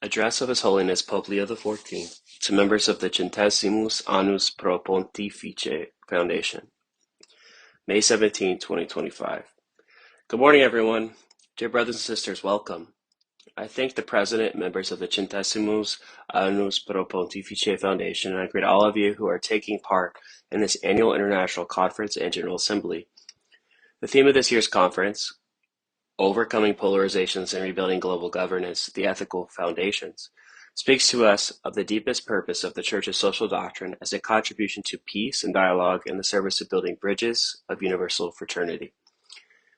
Address of His Holiness Pope Leo XIV to members of the Centesimus Annus pro Pontifice Foundation, May 17, 2025. Good morning, everyone. Dear brothers and sisters, welcome. I thank the President and members of the Centesimus Annus pro Pontifice Foundation, and I greet all of you who are taking part in this annual International Conference and General Assembly. The theme of this year's conference, Overcoming Polarizations and Rebuilding Global Governance, the Ethical Foundations, speaks to us of the deepest purpose of the Church's social doctrine as a contribution to peace and dialogue in the service of building bridges of universal fraternity.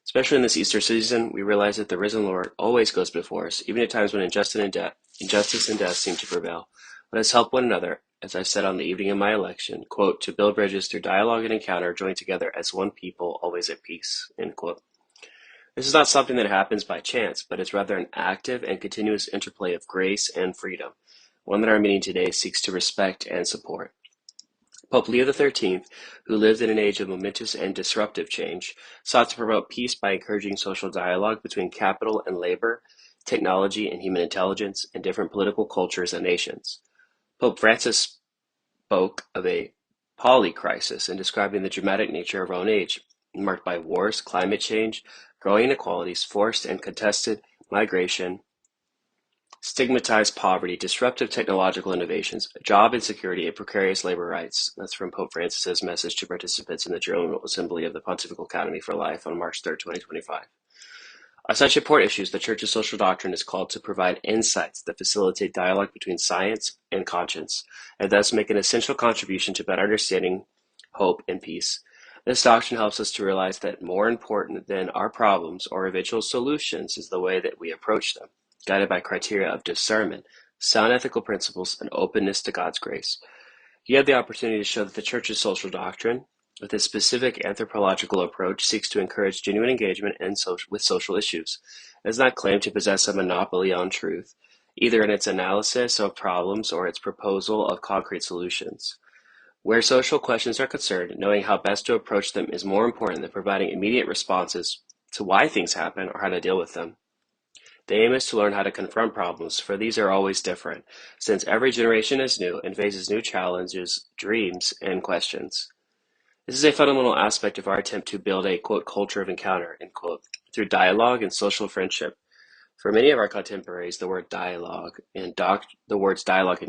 Especially in this Easter season, we realize that the risen Lord always goes before us, even at times when injustice and death seem to prevail. Let us help one another, as I said on the evening of my election, quote, to build bridges through dialogue and encounter, joined together as one people, always at peace, end quote. This is not something that happens by chance, but is rather an active and continuous interplay of grace and freedom, one that our meeting today seeks to respect and support. Pope Leo XIII, who lived in an age of momentous and disruptive change, sought to promote peace by encouraging social dialogue between capital and labor, technology and human intelligence, and different political cultures and nations. Pope Francis spoke of a polycrisis in describing the dramatic nature of our own age, marked by wars, climate change, growing inequalities, forced and contested migration, stigmatized poverty, disruptive technological innovations, job insecurity, and precarious labor rights. That's from Pope Francis's message to participants in the General Assembly of the Pontifical Academy for Life on March 3, 2025. On such important issues, the Church's social doctrine is called to provide insights that facilitate dialogue between science and conscience, and thus make an essential contribution to better understanding, hope, and peace. This doctrine helps us to realize that more important than our problems or eventual solutions is the way that we approach them, guided by criteria of discernment, sound ethical principles, and openness to God's grace. You have the opportunity to show that the Church's social doctrine, with its specific anthropological approach, seeks to encourage genuine engagement with social issues. It does not claim to possess a monopoly on truth, either in its analysis of problems or its proposal of concrete solutions. Where social questions are concerned, knowing how best to approach them is more important than providing immediate responses to why things happen or how to deal with them. The aim is to learn how to confront problems, for these are always different, since every generation is new and faces new challenges, dreams, and questions. This is a fundamental aspect of our attempt to build a, quote, culture of encounter, end quote, through dialogue and social friendship. For many of our contemporaries, the words dialogue and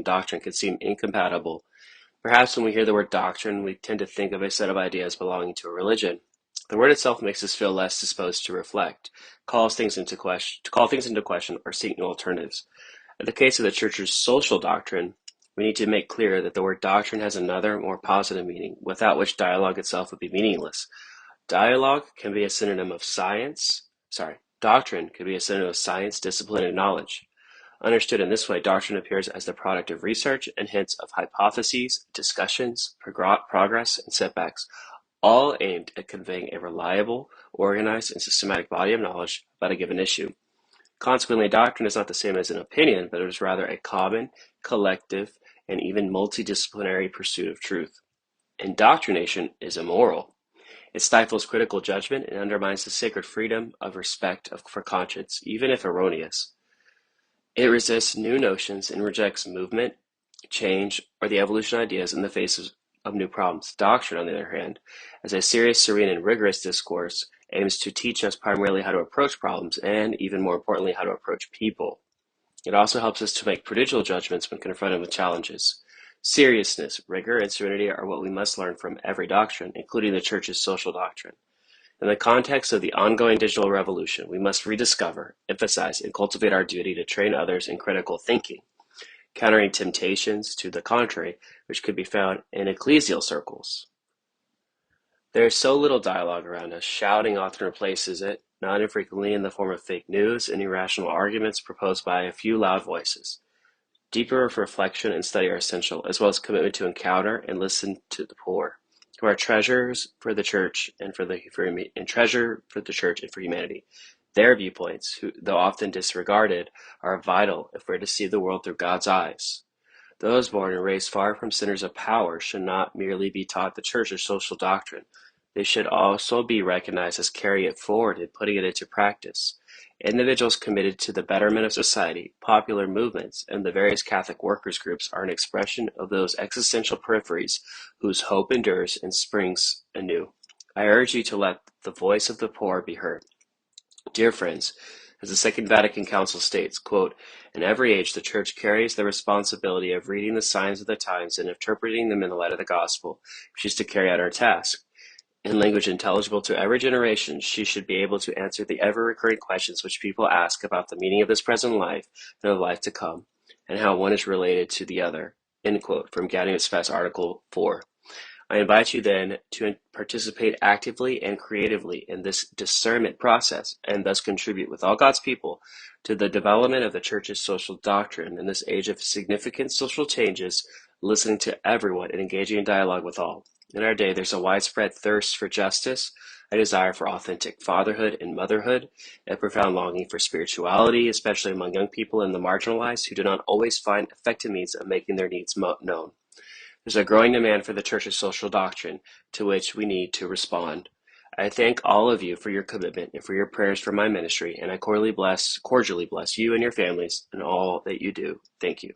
doctrine can seem incompatible. Perhaps when we hear the word doctrine, we tend to think of a set of ideas belonging to a religion. The word itself makes us feel less disposed to reflect, call things into question, or seek new alternatives. In the case of the Church's social doctrine, we need to make clear that the word doctrine has another, more positive meaning, without which dialogue itself would be meaningless. Doctrine can be a synonym of science, discipline, and knowledge. Understood in this way, doctrine appears as the product of research and hence of hypotheses, discussions, progress, and setbacks, all aimed at conveying a reliable, organized, and systematic body of knowledge about a given issue. Consequently, doctrine is not the same as an opinion, but it is rather a common, collective, and even multidisciplinary pursuit of truth. Indoctrination is immoral. It stifles critical judgment and undermines the sacred freedom of respect for conscience, even if erroneous. It resists new notions and rejects movement, change, or the evolution of ideas in the face of new problems. Doctrine, on the other hand, as a serious, serene, and rigorous discourse, aims to teach us primarily how to approach problems and, even more importantly, how to approach people. It also helps us to make prudential judgments when confronted with challenges. Seriousness, rigor, and serenity are what we must learn from every doctrine, including the Church's social doctrine. In the context of the ongoing digital revolution, we must rediscover, emphasize, and cultivate our duty to train others in critical thinking, countering temptations to the contrary, which could be found in ecclesial circles. There is so little dialogue around us. Shouting often replaces it, not infrequently in the form of fake news and irrational arguments proposed by a few loud voices. Deeper reflection and study are essential, as well as commitment to encounter and listen to the poor, who are treasures for the Church and for humanity. Their viewpoints, though often disregarded, are vital if we're to see the world through God's eyes. Those born and raised far from centers of power should not merely be taught the Church's social doctrine. They should also be recognized as carrying it forward and putting it into practice. Individuals committed to the betterment of society, popular movements, and the various Catholic workers' groups are an expression of those existential peripheries whose hope endures and springs anew. I urge you to let the voice of the poor be heard. Dear friends, as the Second Vatican Council states, quote, in every age the Church carries the responsibility of reading the signs of the times and interpreting them in the light of the gospel. She is to carry out her task. In language intelligible to every generation, she should be able to answer the ever-recurring questions which people ask about the meaning of this present life and of life to come, and how one is related to the other. End quote, from Gaudium Spes, Article 4. I invite you then to participate actively and creatively in this discernment process and thus contribute with all God's people to the development of the Church's social doctrine in this age of significant social changes, listening to everyone and engaging in dialogue with all. In our day, there's a widespread thirst for justice, a desire for authentic fatherhood and motherhood, a profound longing for spirituality, especially among young people and the marginalized who do not always find effective means of making their needs known. There's a growing demand for the Church's social doctrine, to which we need to respond. I thank all of you for your commitment and for your prayers for my ministry, and I cordially bless you and your families and all that you do. Thank you.